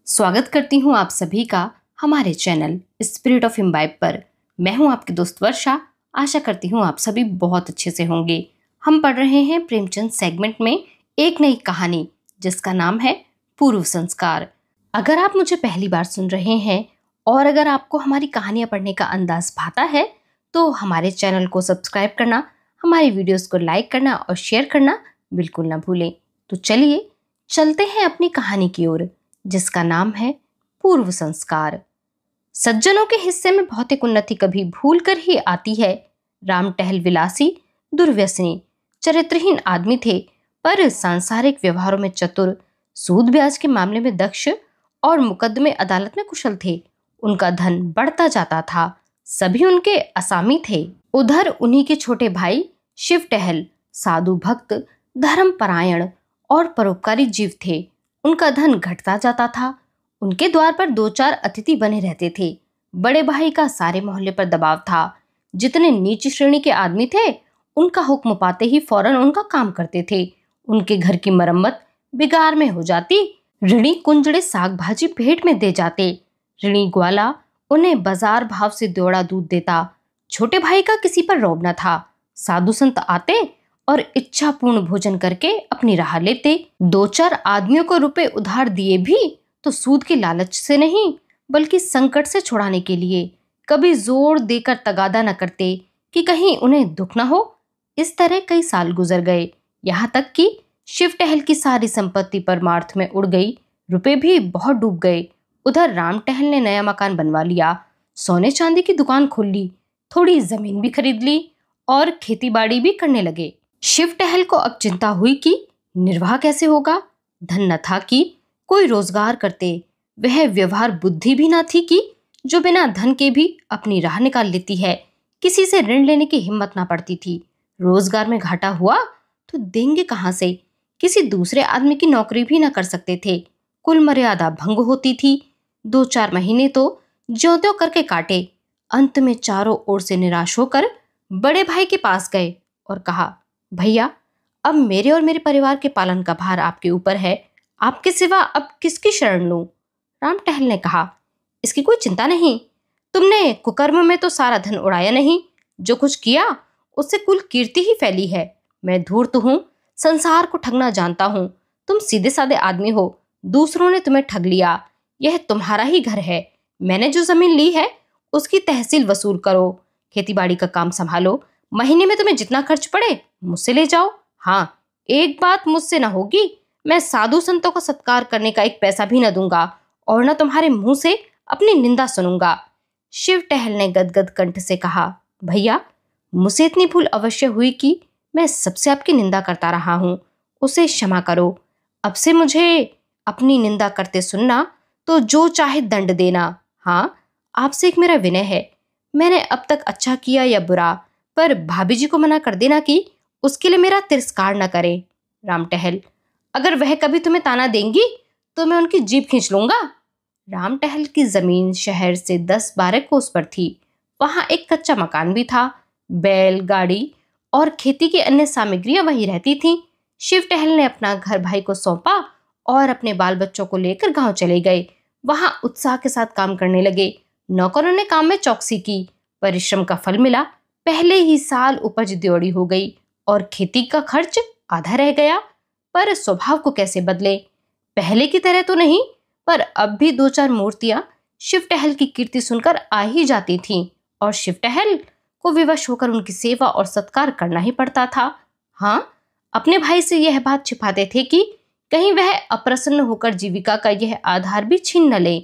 स्वागत करती हूँ आप सभी का हमारे चैनल स्पिरिट ऑफ इम्बाइब पर। मैं हूँ आपकी दोस्त वर्षा। आशा करती हूँ आप सभी बहुत अच्छे से होंगे। हम पढ़ रहे हैं प्रेमचंद सेगमेंट में एक नई कहानी जिसका नाम है पूर्व संस्कार। अगर आप मुझे पहली बार सुन रहे हैं और अगर आपको हमारी कहानियाँ पढ़ने का अंदाज भाता है तो हमारे चैनल को सब्सक्राइब करना, हमारी वीडियोस को लाइक करना और शेयर करना बिल्कुल ना भूलें। तो चलिए चलते हैं अपनी कहानी की ओर जिसका नाम है पूर्व संस्कार। सज्जनों के हिस्से में भौतिक उन्नति कभी भूल कर ही आती है। राम टहल विलासी, दुर्व्यसनी, चरित्रहीन आदमी थे, पर सांसारिक व्यवहारों में चतुर, सूद ब्याज के मामले में दक्ष और मुकदमे अदालत में कुशल थे। उनका धन बढ़ता जाता था, सभी उनके असामी थे। उधर उन्हीं के छोटे भाई शिव टहल साधु भक्त, धर्मपरायण और परोपकारी जीव थे। उनका धन घटता जाता था। उनके द्वार पर 2-4 अतिथि बने रहते थे। बड़े भाई का सारे मोहल्ले पर दबाव था। जितने नीच श्रेणी के आदमी थे उनका हुक्म पाते ही फौरन उनका काम करते थे। उनके घर की मरम्मत बिगाड़ में हो जाती। ऋणी कुंजड़े साग भाजी भेंट में दे जाते। ऋणी ग्वाला उन्हें बाजार भाव से दौड़ा दूध देता। छोटे भाई का किसी पर रौब न था। साधु संत आते और इच्छा पूर्ण भोजन करके अपनी राह लेते। 2-4 आदमियों को रुपए उधार दिए भी तो सूद के लालच से नहीं बल्कि संकट से छुड़ाने के लिए। कभी जोर देकर तगादा न करते कि कहीं उन्हें दुख न हो। इस तरह कई साल गुजर गए, यहाँ तक कि शिव टहल की सारी संपत्ति परमार्थ में उड़ गई। रुपए भी बहुत डूब गए। उधर राम टहल ने नया मकान बनवा लिया, सोने चांदी की दुकान खोल ली, थोड़ी जमीन भी खरीद ली और खेती बाड़ी भी करने लगे। शिव टहल को अब चिंता हुई कि निर्वाह कैसे होगा। धन न था कि कोई रोजगार करते। वह व्यवहार बुद्धि भी न थी कि जो बिना धन के भी अपनी राह निकाल लेती है। किसी से ऋण लेने की हिम्मत ना पड़ती थी। रोजगार में घाटा हुआ तो देंगे कहाँ से। किसी दूसरे आदमी की नौकरी भी ना कर सकते थे। कुल मर्यादा भंग होती थी। 2-4 महीने तो ज्यों-त्यों करके काटे। अंत में चारों ओर से निराश होकर बड़े भाई के पास गए और कहा, भैया, अब मेरे और मेरे परिवार के पालन का भार आपके ऊपर है। आपके सिवा अब किसकी शरण लूं? राम टहल ने कहा, इसकी कोई चिंता नहीं। तुमने कुकर्म में तो सारा धन उड़ाया नहीं। जो कुछ किया उससे कुल कीर्ति ही फैली है। मैं धूर्त हूँ, संसार को ठगना जानता हूँ। तुम सीधे साधे आदमी हो, दूसरों ने तुम्हें ठग लिया। यह तुम्हारा ही घर है। मैंने जो जमीन ली है उसकी तहसील वसूल करो, खेती बाड़ी का काम संभालो। महीने में तुम्हें जितना खर्च पड़े मुझसे ले जाओ। हाँ, एक बात मुझसे ना होगी, मैं साधु संतों का सत्कार करने का एक पैसा भी न दूंगा और न तुम्हारे मुंह से अपनी निंदा सुनूंगा। शिव टहल ने गदगद कंठ से कहा, भैया, मुझसे इतनी भूल अवश्य हुई कि मैं सबसे आपकी निंदा करता रहा हूँ। उसे क्षमा करो। अब से मुझे अपनी निंदा करते सुनना तो जो चाहे दंड देना। हाँ, आपसे एक मेरा विनय है। मैंने अब तक अच्छा किया या बुरा, पर भाभी जी को मना कर देना कि उसके लिए मेरा तिरस्कार न करें। राम टहल, अगर वह कभी तुम्हें ताना देंगी तो मैं उनकी जीभ खींच लूंगा। राम टहल की जमीन शहर से 10-12 कोस पर थी। वहां एक कच्चा मकान भी था। बैल, गाड़ी और खेती की अन्य सामग्रियां वहीं रहती थीं। शिव टहल ने अपना घर भाई को सौंपा और अपने बाल बच्चों को लेकर गांव चले गए। वहां उत्साह के साथ काम करने लगे। नौकरों ने काम में चौकसी की। परिश्रम का फल मिला। पहले ही साल उपज द्योड़ी हो गई और खेती का खर्च आधा रह गया। पर स्वभाव को कैसे बदले? पहले की तरह तो नहीं, पर अब भी 2-4 मूर्तियां शिव टहल की कीर्ति सुनकर आ ही जाती थीं और शिव टहल को विवश होकर उनकी सेवा और सत्कार करना ही पड़ता था। हाँ, अपने भाई से यह बात छिपाते थे कि कहीं वह अप्रसन्न होकर जीविका का यह आधार भी छीन न ले।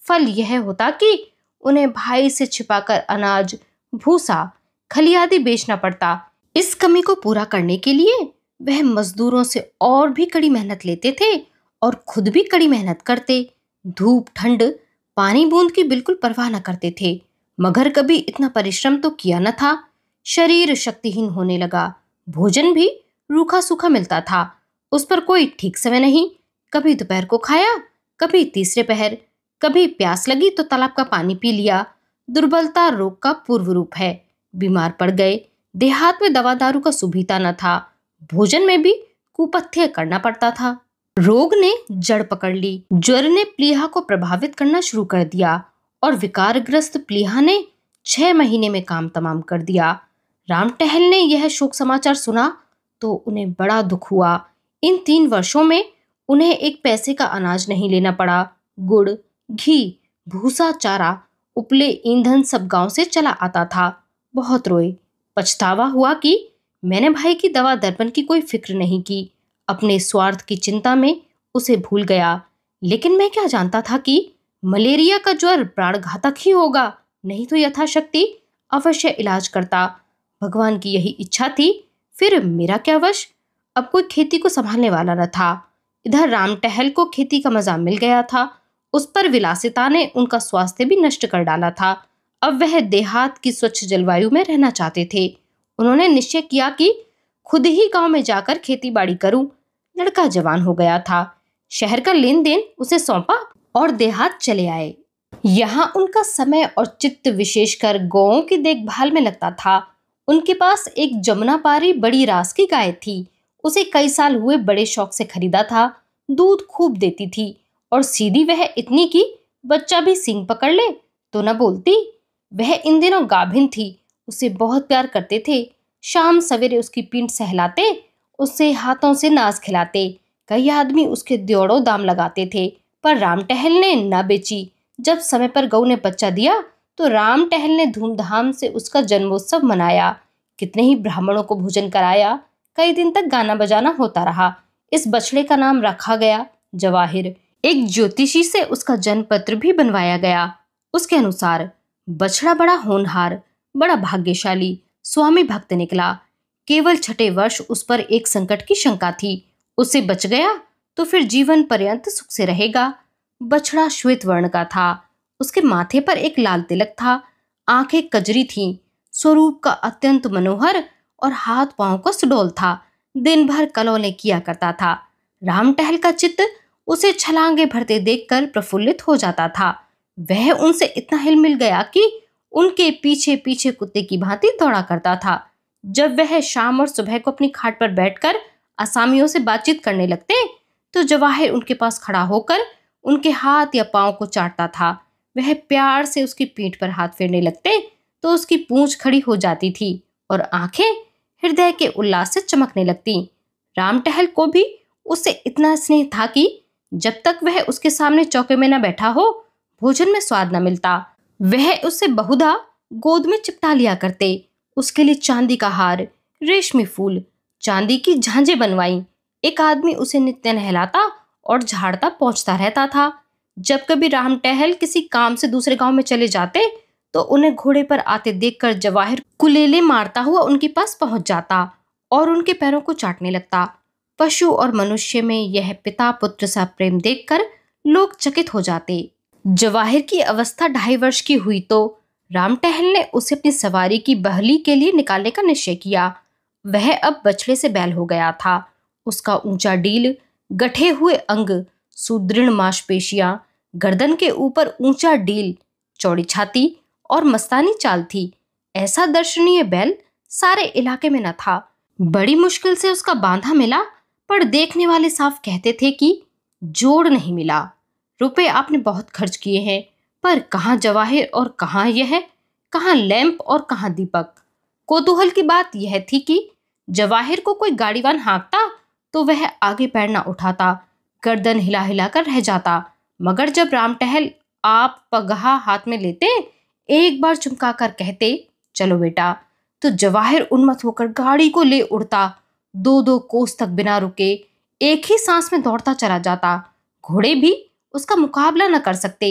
फल यह होता कि उन्हें भाई से छिपाकर अनाज, भूसा, खली आदि बेचना पड़ता। इस कमी को पूरा करने के लिए वह मजदूरों से और भी कड़ी मेहनत लेते थे और खुद भी कड़ी मेहनत करते। धूप, ठंड, पानी बूंद की बिल्कुल परवाह न करते थे, मगर कभी इतना परिश्रम तो किया न था। शरीर शक्तिहीन होने लगा। भोजन भी रूखा सूखा मिलता था, उस पर कोई ठीक समय नहीं। कभी दोपहर को खाया, कभी तीसरे पहर। कभी प्यास लगी तो तालाब का पानी पी लिया। दुर्बलता रोग का पूर्व रूप है। बीमार पड़ गए। देहात में दवा दारू का सुभीता न था। भोजन में भी कुपथ्य करना पड़ता था। रोग ने जड़ पकड़ ली। ज्वर ने प्लीहा को प्रभावित करना शुरू कर दिया और विकारग्रस्त प्लीहा ने 6 महीने में काम तमाम कर दिया। राम टहल ने यह शोक समाचार सुना तो उन्हें बड़ा दुख हुआ। इन 3 वर्षों में उन्हें एक पैसे का अनाज नहीं लेना पड़ा। गुड़, घी, भूसा, चारा, उपले, ईंधन सब गांव से चला आता था। बहुत रोए। पछतावा हुआ कि मैंने भाई की दवा दर्पण की कोई फिक्र नहीं की। अपने स्वार्थ की चिंता में उसे भूल गया। लेकिन मैं क्या जानता था कि मलेरिया का ज्वर प्राणघातक ही होगा, नहीं तो यथाशक्ति अवश्य इलाज करता। भगवान की यही इच्छा थी, फिर मेरा क्या वश। अब कोई खेती को संभालने वाला न था। इधर राम टहल को खेती का मजा मिल गया था, उस पर विलासिता ने उनका स्वास्थ्य भी नष्ट कर डाला था। अब वह देहात की स्वच्छ जलवायु में रहना चाहते थे। उन्होंने निश्चय किया कि खुद ही गांव में जाकर खेती बाड़ी करूं। लड़का जवान हो गया था। शहर का लेन देन उसे सौंपा और देहात चले आए। यहाँ उनका समय और चित्त विशेषकर गौओं की देखभाल में लगता था। उनके पास एक जमुना पारी बड़ी रास की गाय थी। उसे कई साल हुए बड़े शौक से खरीदा था। दूध खूब देती थी और सीधी वह इतनी कि बच्चा भी सींग पकड़ ले तो न बोलती। वह इन दिनों गाभिन थी। उसे बहुत प्यार करते थे। शाम सवेरे उसकी पीठ सहलाते, उससे हाथों से नाज खिलाते। कई आदमी उसके द्योड़ों दाम लगाते थे, पर राम टहल ने न बेची। जब समय पर गऊ ने बच्चा दिया तो राम टहल ने धूमधाम से उसका जन्मोत्सव मनाया। कितने ही ब्राह्मणों को भोजन कराया। कई दिन तक गाना बजाना होता रहा। इस बछड़े का नाम रखा गया जवाहिर। एक ज्योतिषी से उसका जन्म पत्र भी बनवाया गया। उसके अनुसार बछड़ा बड़ा होनहार, बड़ा भाग्यशाली, स्वामी भक्त निकला। केवल 6ठे वर्ष उस पर एक संकट की शंका थी। उससे बच गया तो फिर जीवन पर्यंत सुख से रहेगा। बछड़ा श्वेत वर्ण का था। उसके माथे पर एक लाल तिलक था। आंखें कजरी थीं। स्वरूप का अत्यंत मनोहर और हाथ पांव का सुडौल था। दिन भर कलौले किया करता था। राम टहल का चित्त उसे छलांगे भरते देखकर प्रफुल्लित हो जाता था। वह उनसे इतना हिल मिल गया कि उनके पीछे पीछे कुत्ते की भांति दौड़ा करता था। जब वह शाम और सुबह को अपनी खाट पर बैठकर असामियों से बातचीत करने लगते तो जवाहिर उनके पास खड़ा होकर उनके हाथ या पांव को चाटता था। वह प्यार से उसकी पीठ पर हाथ फेरने लगते तो उसकी पूंछ खड़ी हो जाती थी और आंखें हृदय के उल्लास से चमकने लगती। राम टहल को भी उससे इतना स्नेह था कि जब तक वह उसके सामने चौके में न बैठा हो, भोजन में स्वाद न मिलता। वह उससे बहुधा गोद में चिपटा लिया करते। उसके लिए चांदी का हार, रेशमी फूल, चांदी की झांझें बनवाई। एक आदमी उसे नित्य नहलाता और झाड़ता पोंछता रहता था। जब कभी राम टहल किसी काम से दूसरे गांव में चले जाते तो उन्हें घोड़े पर आते देखकर जवाहिर कुलेले मारता हुआ उनके पास पहुंच जाता और उनके पैरों को चाटने लगता। पशु और मनुष्य में यह पिता पुत्र सा प्रेम देखकर लोग चकित हो जाते। जवाहिर की अवस्था 2.5 वर्ष की हुई तो राम टहल ने उसे अपनी सवारी की बहली के लिए निकालने का निश्चय किया। वह अब बछड़े से बैल हो गया था। उसका ऊंचा डील, गठे हुए अंग, सुदृढ़ मांसपेशियां, गर्दन के ऊपर ऊंचा डील, चौड़ी छाती और मस्तानी चाल थी। ऐसा दर्शनीय बैल सारे इलाके में न था। बड़ी मुश्किल से उसका बांधा मिला, पर देखने वाले साफ कहते थे कि जोड़ नहीं मिला। रुपए आपने बहुत खर्च किए हैं, पर कहाँ जवाहिर और कहाँ यह, कहाँ लैंप और कहाँ दीपक। कौतूहल की बात यह थी कि जवाहिर को कोई गाड़ीवान हाँकता तो वह आगे पैर न उठाता, गर्दन हिला हिला कर रह जाता। मगर जब राम टहल आप पगहा हाथ में लेते, एक बार चुमका कर कहते चलो बेटा, तो जवाहिर उन्मत्त होकर गाड़ी को ले उड़ता। 2-2 कोस तक बिना रुके एक ही सांस में दौड़ता चला जाता। घोड़े भी उसका मुकाबला न कर सकते।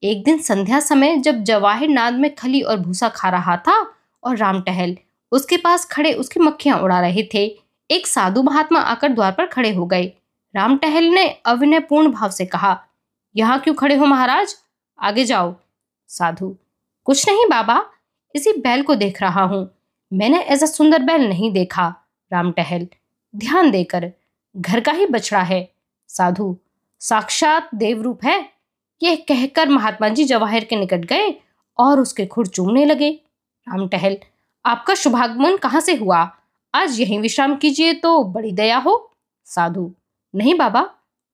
एक दिन संध्या समय जब जवाहिर नाद में खली और भूसा खा रहा था और राम टहल उसके पास खड़े उसकी मक्खियां उड़ा रहे थे, एक साधु महात्मा आकर द्वार पर खड़े हो गए। राम टहल ने अविनयपूर्ण भाव से कहा, यहाँ क्यों खड़े हो महाराज, आगे जाओ। साधु, कुछ नहीं बाबा, इसी बैल को देख रहा हूं। मैंने ऐसा सुंदर बैल नहीं देखा। राम टहल, ध्यान देकर, घर का ही बछड़ा है। साधु, साक्षात देवरूप है। यह कहकर महात्मा जी जवाहिर के निकट गए और उसके खुर चूमने लगे। राम टहल, आपका शुभागमन कहाँ से हुआ? आज यहीं विश्राम कीजिए तो बड़ी दया हो। साधु, नहीं बाबा,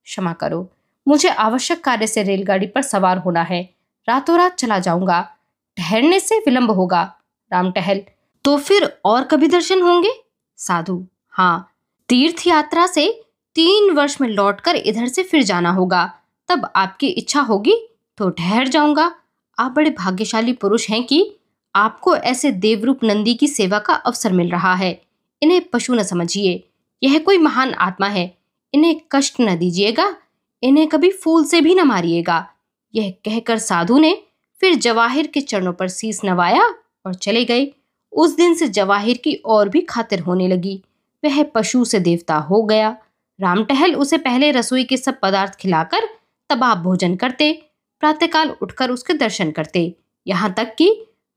क्षमा करो, मुझे आवश्यक कार्य से रेलगाड़ी पर सवार होना है। रातों रात चला जाऊंगा, ठहरने से विलंब होगा। राम टहल, तो फिर और कभी दर्शन होंगे? साधु, हाँ, तीर्थ यात्रा से 3 वर्ष में लौटकर इधर से फिर जाना होगा। तब आपकी इच्छा होगी तो ठहर जाऊंगा। आप बड़े भाग्यशाली पुरुष हैं कि आपको ऐसे देवरूप नंदी की सेवा का अवसर मिल रहा है। इन्हें पशु न समझिए, यह कोई महान आत्मा है। इन्हें कष्ट न दीजिएगा, इन्हें कभी फूल से भी न मारिएगा। यह कहकर साधु ने फिर जवाहिर के चरणों पर शीस नवाया और चले गए। उस दिन से जवाहिर की और भी खातिर होने लगी। वह पशु से देवता हो गया। राम टहल उसे पहले रसोई के सब पदार्थ खिलाकर तब आप भोजन करते, प्रातःकाल उठकर उसके दर्शन करते, यहाँ तक कि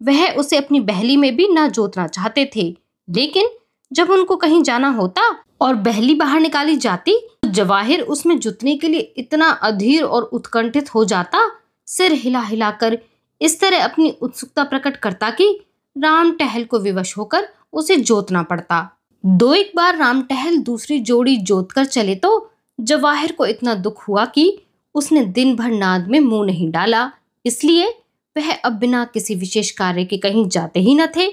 वह उसे अपनी बहली में भी ना जोतना चाहते थे। लेकिन जब उनको कहीं जाना होता और बहली बाहर निकाली जाती तो जवाहिर उसमें जुतने के लिए इतना अधीर और उत्कंठित हो जाता, सिर हिला हिलाकर इस तरह अपनी उत्सुकता प्रकट करता कि राम टहल को विवश होकर उसे जोतना पड़ता। 2 बार राम टहल दूसरी जोड़ी जोत कर चले तो जवाहिर को इतना दुख हुआ कि उसने दिन भर नाद में मुंह नहीं डाला। इसलिए वह अब बिना किसी विशेष कार्य के कहीं जाते ही न थे।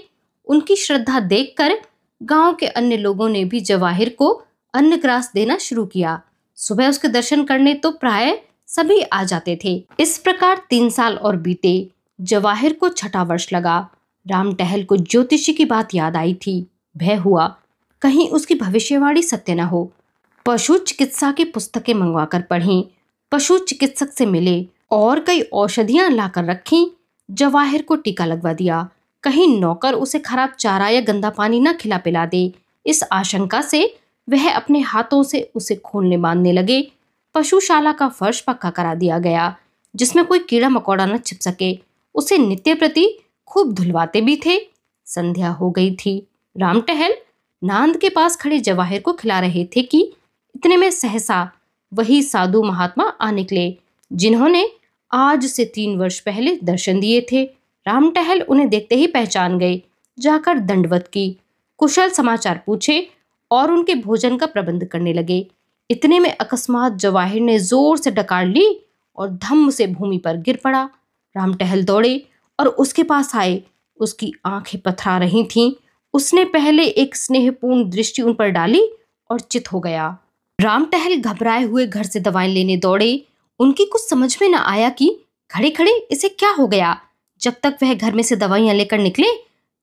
उनकी श्रद्धा देखकर गांव के अन्य लोगों ने भी जवाहिर को अन्नग्रास देना शुरू किया। सुबह उसके दर्शन करने तो प्राय सभी आ जाते थे। इस प्रकार 3 साल और बीते। जवाहिर को 6ठा वर्ष लगा। राम टहल को ज्योतिषी की बात याद आई थी। भय हुआ कहीं उसकी भविष्यवाणी सत्य न हो। पशु चिकित्सा की पुस्तकें मंगवाकर पढ़ी, पशु चिकित्सक से मिले और कई औषधियां लाकर रखी। जवाहिर को टीका लगवा दिया, कहीं नौकर उसे खराब चारा या गंदा पानी न खिला पिला दे। इस आशंका से वह अपने हाथों से उसे खोलने बांधने लगे। पशुशाला का फर्श पक्का करा दिया गया जिसमें कोई कीड़ा मकोड़ा न छिप सके। उसे नित्य प्रति खूब धुलवाते भी थे। संध्या हो गई थी। राम टहल नांद के पास खड़े जवाहिर को खिला रहे थे कि इतने में सहसा वही साधु महात्मा आ निकले जिन्होंने आज से 3 वर्ष पहले दर्शन दिए थे। राम टहल उन्हें देखते ही पहचान गए। जाकर दंडवत की, कुशल समाचार पूछे और उनके भोजन का प्रबंध करने लगे। इतने में अकस्मात जवाहिर ने जोर से डकार ली और धम्म से भूमि पर गिर पड़ा। राम टहल दौड़े और उसके पास आए। उसकी आंखें पथरा रही थीं। उसने पहले एक स्नेहपूर्ण दृष्टि उन पर डाली और चित हो गया। राम टहल घबराए हुए घर से दवाएं लेने दौड़े। उनकी कुछ समझ में न आया कि खड़े खड़े इसे क्या हो गया। जब तक वह घर में से दवाइयां लेकर निकले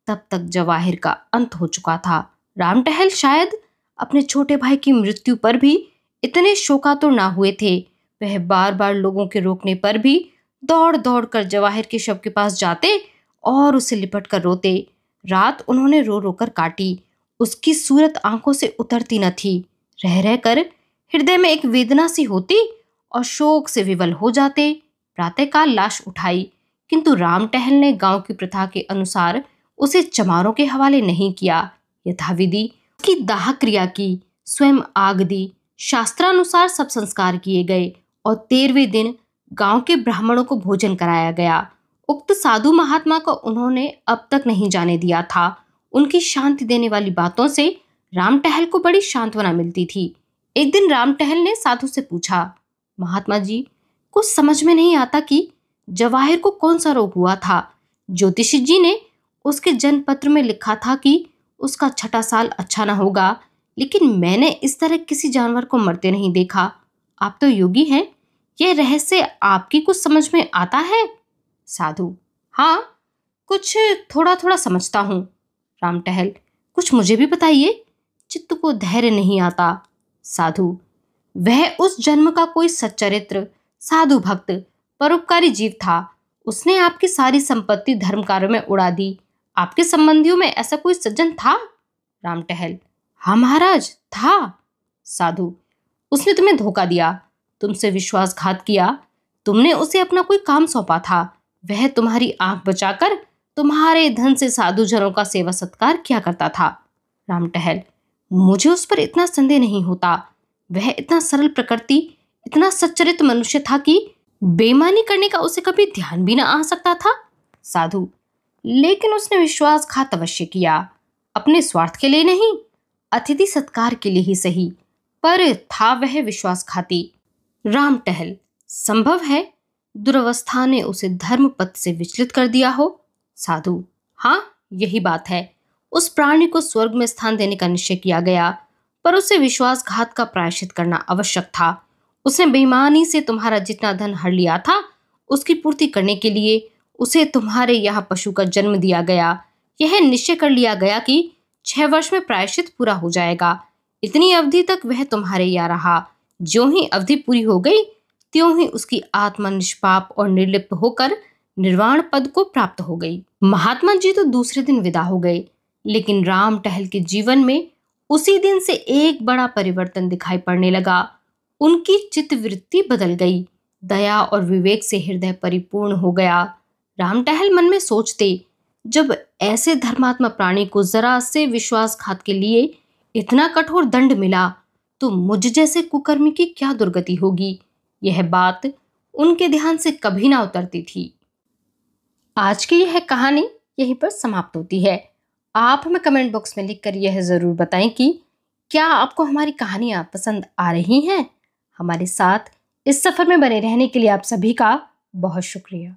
तब तक जवाहिर का अंत हो चुका था। राम टहल शायद अपने छोटे भाई की मृत्यु पर भी इतने शोकातुर ना हुए थे। वह बार बार लोगों के रोकने पर भी दौड़ दौड़ कर जवाहिर के शव के पास जाते और उसे लिपट कर रोते। रात उन्होंने रो रो कर काटी। उसकी सूरत आंखों से उतरती न थी। रह रह कर हृदय में एक वेदना सी होती और शोक से विवल हो जाते। प्रातःकाल लाश उठाई किंतु राम टहल ने गांव की प्रथा के अनुसार उसे चमारों के हवाले नहीं किया। यथाविधि उसकी दाह क्रिया की, स्वयं आग दी। शास्त्रानुसार सब संस्कार किए गए और 13वें दिन गांव के ब्राह्मणों को भोजन कराया गया। उक्त साधु महात्मा को उन्होंने अब तक नहीं जाने दिया था। उनकी शांति देने वाली बातों से राम टहल को बड़ी सांत्वना मिलती थी। एक दिन राम टहल ने साधु से पूछा, महात्मा जी, कुछ समझ में नहीं आता कि जवाहिर को कौन सा रोग हुआ था। ज्योतिषी जी ने उसके जन्म पत्र में लिखा था कि उसका 6ठा साल अच्छा ना होगा, लेकिन मैंने इस तरह किसी जानवर को मरते नहीं देखा। आप तो योगी हैं, यह रहस्य आपकी कुछ समझ में आता है? साधु, हाँ, कुछ थोड़ा थोड़ा समझता हूँ। राम टहल, कुछ मुझे भी बताइए, चित्त को धैर्य नहीं आता। साधु, वह उस जन्म का कोई सच्चरित्र, साधु भक्त, परोपकारी जीव था। उसने आपकी सारी संपत्ति धर्म कार्यों में उड़ा दी। आपके संबंधियों में ऐसा कोई सज्जन था? राम टहल, हाँ महाराज, था। साधु, उसने तुम्हें धोखा दिया, तुमसे विश्वासघात किया। तुमने उसे अपना कोई काम सौंपा था। वह तुम्हारी आंख बचाकर तुम्हारे धन से साधुजनों का सेवा सत्कार किया करता था। राम टहल, मुझे उस पर इतना संदेह नहीं होता। वह इतना सरल प्रकृति, इतना सच्चरित्र मनुष्य था कि बेईमानी करने का उसे कभी ध्यान भी न आ सकता था। साधु, लेकिन उसने विश्वासघात अवश्य किया, अपने स्वार्थ के लिए नहीं, अतिथि सत्कार के लिए ही सही, पर था वह विश्वासघाती। राम टहल, संभव है दुर्वस्था ने उसे धर्म पथ से विचलित कर दिया हो? साधु, हाँ यही बात है। उस प्राणी को स्वर्ग में स्थान देने का निश्चय किया गया, पर उसे विश्वासघात का प्रायश्चित करना आवश्यक था। उसने बेईमानी से तुम्हारा जितना धन हड़ लिया था, उसकी पूर्ति करने के लिए उसे तुम्हारे यहाँ पशु का जन्म दिया गया। यह निश्चय कर लिया गया कि 6 वर्ष में प्रायश्चित पूरा हो जाएगा। इतनी अवधि तक वह तुम्हारे यहाँ रहा। ज्यों ही अवधि पूरी हो गई, त्यों ही उसकी आत्मा निष्पाप और निर्लिप्त होकर निर्वाण पद को प्राप्त हो गई। महात्मा जी तो दूसरे दिन विदा हो गए, लेकिन राम टहल के जीवन में उसी दिन से एक बड़ा परिवर्तन दिखाई पड़ने लगा। उनकी चित्तवृत्ति बदल गई, दया और विवेक से हृदय परिपूर्ण हो गया। राम टहल मन में सोचते, जब ऐसे धर्मात्मा प्राणी को जरा से विश्वासघात के लिए इतना कठोर दंड मिला, तो मुझ जैसे कुकर्मी की क्या दुर्गति होगी। यह बात उनके ध्यान से कभी ना उतरती थी। आज की यह कहानी यहीं पर समाप्त होती है। आप हमें कमेंट बॉक्स में लिखकर यह जरूर बताएं कि क्या आपको हमारी कहानियां पसंद आ रही हैं। हमारे साथ इस सफर में बने रहने के लिए आप सभी का बहुत शुक्रिया।